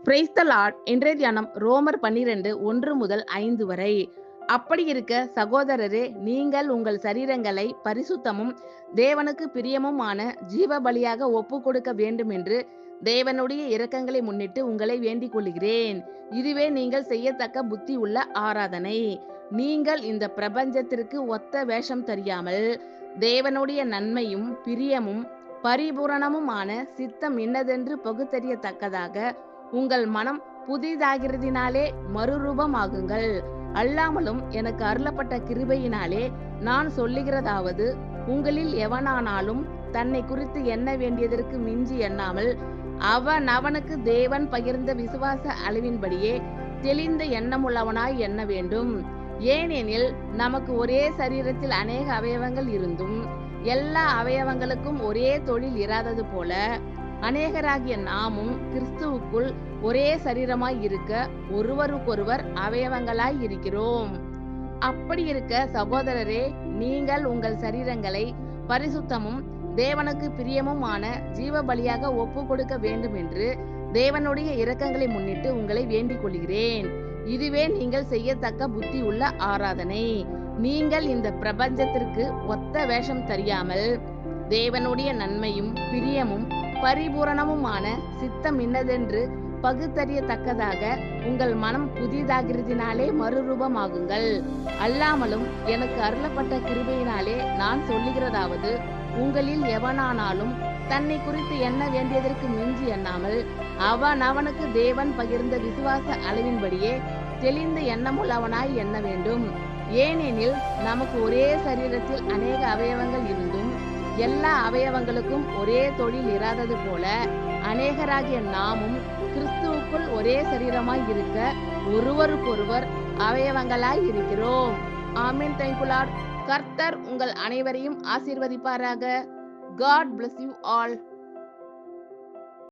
Praise the Lord. இன்றைய தியானம் ரோமர் 12 1 முதல் 5 வரை. அப்படி இருக்க சகோதரரே, நீங்கள் உங்கள் சரீரங்களை பரிசுத்தமும் தேவனுக்கு பிரியமுமான ஜீவ பலியாக ஒப்பு கொடுக்க வேண்டும் என்று தேவனுடைய இரக்கங்களை முன்னிட்டு உங்களை வேண்டிக் கொள்கிறேன். இதுவே நீங்கள் செய்யத்தக்க புத்தி உள்ள ஆராதனை. நீங்கள் இந்த பிரபஞ்சத்திற்கு ஒத்த வேஷம் தெரியாமல் தேவனுடைய நன்மையும் பிரியமும் பரிபூரணமுமான சித்தம் இன்னதென்று பகுத்தறியத்தக்கதாக உங்கள் மனம் புதிதாகிறதினாலே மறுரூபமாகுங்கள். அல்லாமலும் எனக்கு அருளப்பட்ட கிருபையினாலே நான் சொல்லுகிறதாவது, உங்களில் எவனானாலும் தன்னை குறித்து எண்ண வேண்டியதற்கு மிஞ்சி எண்ணாமல் அவன் அவனுக்கு தேவன் பகிர்ந்த விசுவாச அளவின்படியே தெளிந்த எண்ணமுள்ளவனாய் எண்ண வேண்டும். ஏனெனில் நமக்கு ஒரே சரீரத்தில் அநேக அவயவங்கள் இருந்தும் எல்லா அவயவங்களுக்கும் ஒரே தொழில் இராதது போல அநேகராகிய நாமும் கிறிஸ்துவுக்குள் ஒரே சரீரமாய் இருக்க ஒருவருக்கொருவர் அவயவங்களாய் இருக்கிறோம். அப்படி இருக்க சகோதரரே, நீங்கள் உங்கள் சரீரங்களை பரிசுத்தமும் தேவனுக்கு பிரியமுமான ஜீவ பலியாக ஒப்பு கொடுக்க வேண்டும் என்று தேவனுடைய இரக்கங்களை முன்னிட்டு உங்களை வேண்டிக் கொள்கிறேன். இதுவே நீங்கள் செய்யத்தக்க புத்தி உள்ள ஆராதனை. நீங்கள் இந்த பிரபஞ்சத்திற்கு ஒத்த வேஷம் தெரியாமல் தேவனுடைய நன்மையும் பிரியமும் பரிபூரணமுமான சித்தம் இன்னதென்று பகுத்தறியத்தக்கதாக உங்கள் மனம் புதிதாகிறதினாலே மறுரூபமாகுங்கள். அல்லாமலும் எனக்கு அருளப்பட்ட கிருபையினாலே நான் சொல்லுகிறதாவது, உங்களில் எவனானாலும் தன்னை குறித்து எண்ண வேண்டியதற்கு மிஞ்சி எண்ணாமல் அவன் அவனுக்கு தேவன் பகிர்ந்த விசுவாச அளவின்படியே தெளிந்த எண்ணமுள்ளவனாய் எண்ண வேண்டும். ஏனெனில் நமக்கு ஒரே சரீரத்தில் அநேக அவயவங்கள் இருந்தும் எல்லா அவயவங்களுக்கும் ஒரே தொழில் இராதது போல அநேகராகிய நாமும் கிறிஸ்துவுக்குள் ஒரே சரீரமாய் இருக்க ஒருவருக்கொருவர் அவயவங்களாய் இருக்கிறோம். ஆமென். Thank you lord. கர்த்தர் உங்கள் அனைவரையும் ஆசீர்வதிப்பாராக. God bless you all.